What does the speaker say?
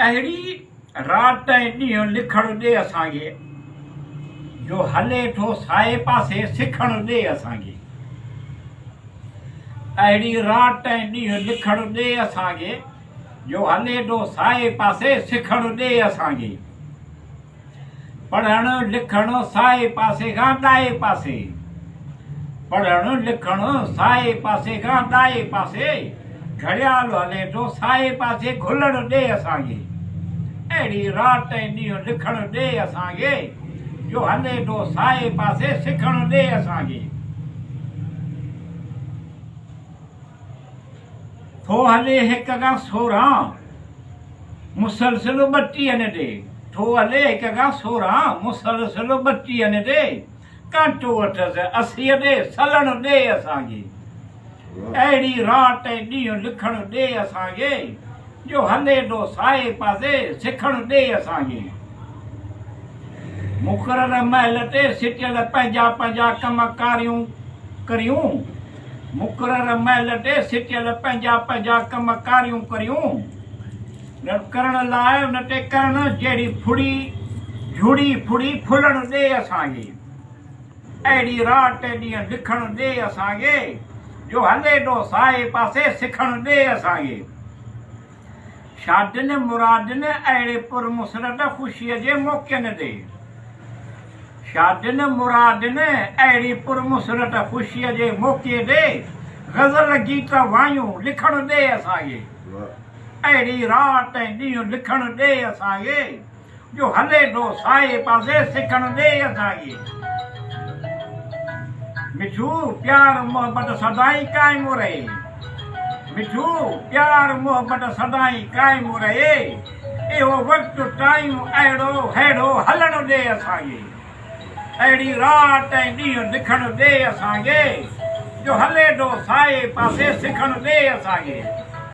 अहिड़ी रात ऐं ॾींहुं लिखणु ॾे असांखे जो हले थो साए पासे सिखणु ॾे असांखे। अहिड़ी रात ऐं ॾींहुं लिखणु ॾे असांखे जो हले थो साए पासे सिखणु ॾे असांखे। पढ़णु लिखणु साए पासे खां ॾाए पासे, पढ़णु लिखणु साए पासे खां ॾाए पासे, घड़ियाल हले थो साए पासे घुलणु ॾे असांखे। अहिड़ी रात ऐं ॾींहुं लिखणु ॾे असांखे जो हले थो साए पासे सिखणु ॾे असांखे। थो हले हिक खां 16 मुसलसिल 32 ॾे, थो हले हिक खां 16 मुसलसिल 32 ॾे, कांटो अथसि 80 ॾे सलणु ॾे असांखे। अहिड़ी रात ऐं ॾींहुं लिखणु ॾे असांखे जो हले थो साए पासे सिखणु ॾे असांखे। मुक़रर महल ते सिटियल पंहिंजा पंहिंजा कम कारियूं करियूं, मुक़रर महल ते सिटियल पंहिंजा पंहिंजा कम कारियूं करियूं, करण लाइ उन ते करण जहिड़ी फुड़ी झुड़ी फुड़ी फुलणु ॾे असांखे। अहिड़ी रात ऐं ॾींहुं लिखणु ॾे असांखे जो हले थो साए पासे सिखणु ॾे असांखे। शादियुनि मुरादियुनि अहिड़े पुरमुसरत ख़ुशीअ जे मौक़नि ते, शादियुनि मुरादियुनि अहिड़ी पुरमुसरत ख़ुशीअ जे मौक़े ते ग़ज़ल गीत वायूं लिखणु ॾे असांखे। अहिड़ी रात ऐं ॾींहुं लिखणु ॾे असांखे जो हले थो साए पासे सिखणु ॾे असांखे। मिठू प्यार मोहब्बत सदाई क़ाइमु रहे, मिठू प्यार मोहब्बत सदाई क़ाइमु रहे, इहो वक़्तु टाइम अहिड़ो हेड़ो हलणु ॾे असांखे। अहिड़ी रात ऐं ॾींहुं लिखणु ॾे असांखे जो हले थो साए पासे सिखणु ॾे असांखे।